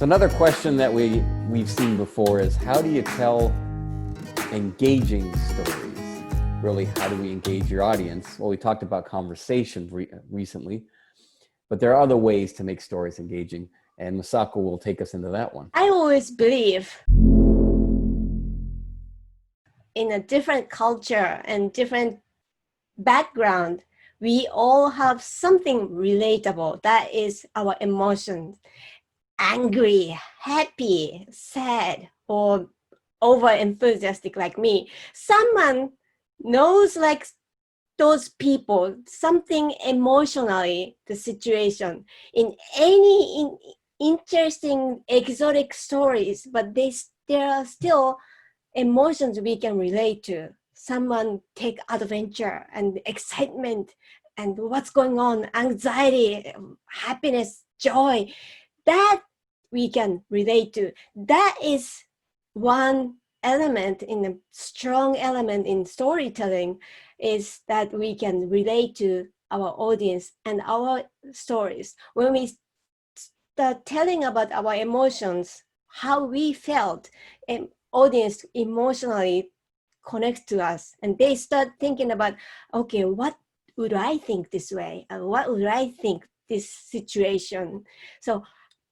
So another question that we've seen before is, how do you tell engaging stories? Really, how do we engage your audience? Well, we talked about conversation recently, but there are other ways to make stories engaging, and Misako will take us into that one. I always believe in a different culture and different background, we all have something relatable. That is our emotions. Angry, happy, sad, or over enthusiastic like me. Someone knows like those people, something emotionally, the situation in any interesting exotic stories, but there are still emotions we can relate to. Someone take adventure and excitement and what's going on, anxiety, happiness, joy, that we can relate to. That is one element, in a strong element in storytelling, is that we can relate to our audience and our stories. When we start telling about our emotions, how we felt, and audience emotionally connects to us, and they start thinking about, okay, what would I think this way? And what would I think this situation? So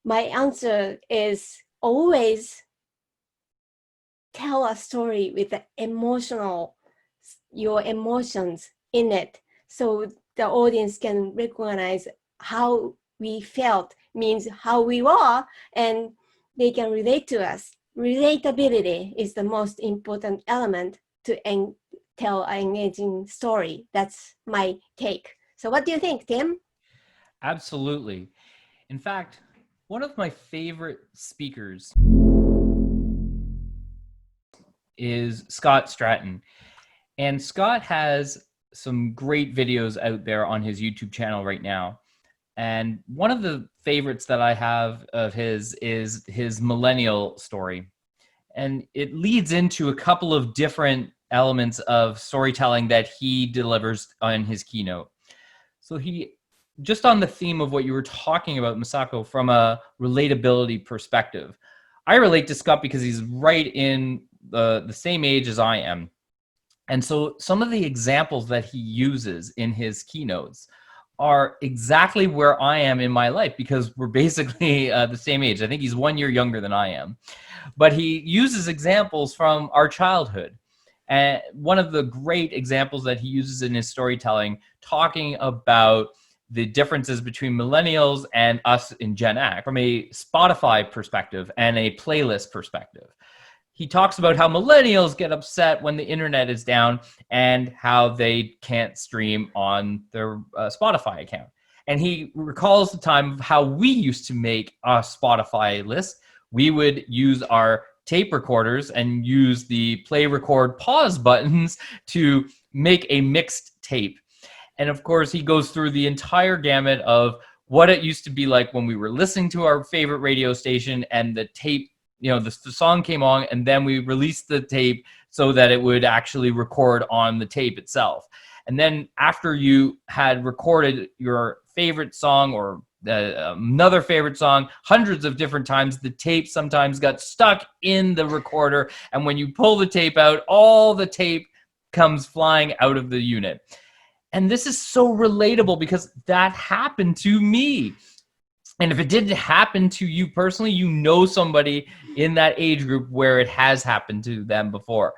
my answer is always tell a story with the your emotions in it, so the audience can recognize how we felt, means how we were, and they can relate to us. Relatability is the most important element to tell an engaging story. That's my take. So what do you think, Tim? Absolutely. In fact, one of my favorite speakers is Scott Stratton. And Scott has some great videos out there on his YouTube channel right now. And one of the favorites that I have of his is his millennial story. And it leads into a couple of different elements of storytelling that he delivers on his keynote. So he, just on the theme of what you were talking about, Misako, from a relatability perspective, I relate to Scott because he's right in the same age as I am. And so some of the examples that he uses in his keynotes are exactly where I am in my life, because we're basically the same age. I think he's 1 year younger than I am. But he uses examples from our childhood. And one of the great examples that he uses in his storytelling, talking about the differences between millennials and us in Gen X from a Spotify perspective and a playlist perspective. He talks about how millennials get upset when the internet is down and how they can't stream on their Spotify account. And he recalls the time of how we used to make a Spotify list. We would use our tape recorders and use the play, record, pause buttons to make a mixed tape. And of course, he goes through the entire gamut of what it used to be like when we were listening to our favorite radio station and the tape, the song came on, and then we released the tape so that it would actually record on the tape itself. And then after you had recorded your favorite song or another favorite song hundreds of different times, the tape sometimes got stuck in the recorder. And when you pull the tape out, all the tape comes flying out of the unit. And this is so relatable because that happened to me. And if it didn't happen to you personally, you know somebody in that age group where it has happened to them before.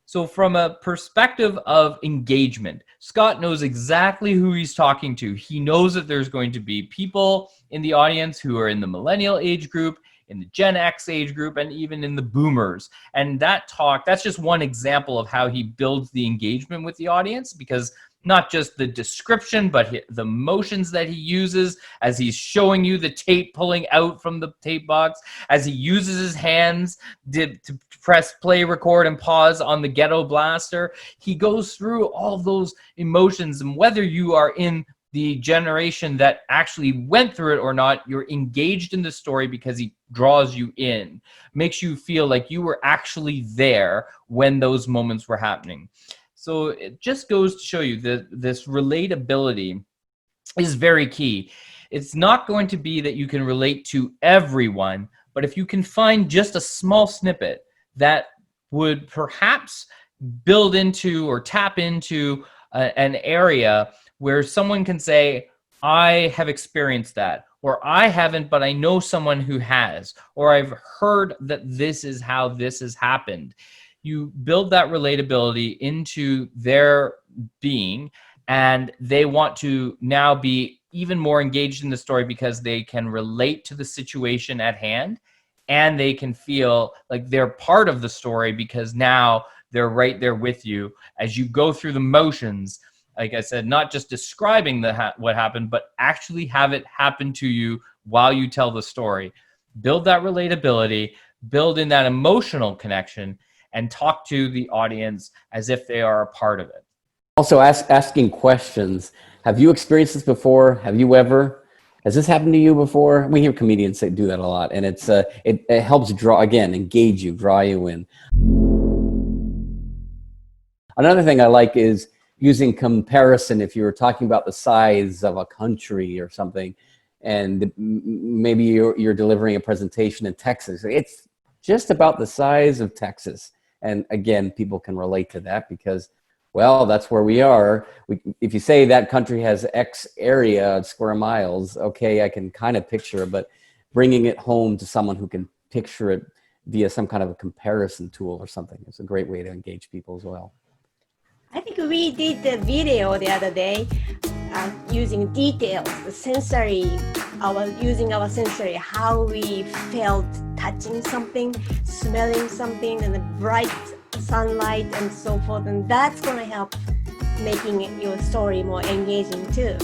So from a perspective of engagement, Scott knows exactly who he's talking to. He knows that there's going to be people in the audience who are in the millennial age group, in the Gen X age group, and even in the boomers. And that's just one example of how he builds the engagement with the audience, because not just the description, but the motions that he uses as he's showing you the tape pulling out from the tape box, as he uses his hands to press play, record, and pause on the ghetto blaster. He goes through all of those emotions, and whether you are in the generation that actually went through it or not, you're engaged in the story because he draws you in, makes you feel like you were actually there when those moments were happening. So it just goes to show you that this relatability is very key. It's not going to be that you can relate to everyone, But if you can find just a small snippet that would perhaps build into or tap into an area where someone can say, I have experienced that, or I haven't, but I know someone who has, or I've heard that this is how this has happened. You build that relatability into their being, and they want to now be even more engaged in the story because they can relate to the situation at hand, and they can feel like they're part of the story because now they're right there with you as you go through the motions. Like I said, not just describing what happened, but actually have it happen to you while you tell the story. Build that relatability, build in that emotional connection, and talk to the audience as if they are a part of it. Also, asking questions. Have you experienced this before? Have you ever? Has this happened to you before? We hear comedians do that a lot, and it helps engage you, draw you in. Another thing I like is using comparison. If you were talking about the size of a country or something, and maybe you're delivering a presentation in Texas, it's just about the size of Texas. And again, people can relate to that because, well, that's where we are. If you say that country has X area, square miles, okay, I can kind of picture it, but bringing it home to someone who can picture it via some kind of a comparison tool or something is a great way to engage people as well. I think we did the video the other day using details, the sensory, using our sensory, how we felt touching something, smelling something, and the bright sunlight and so forth. And that's going to help making your story more engaging too.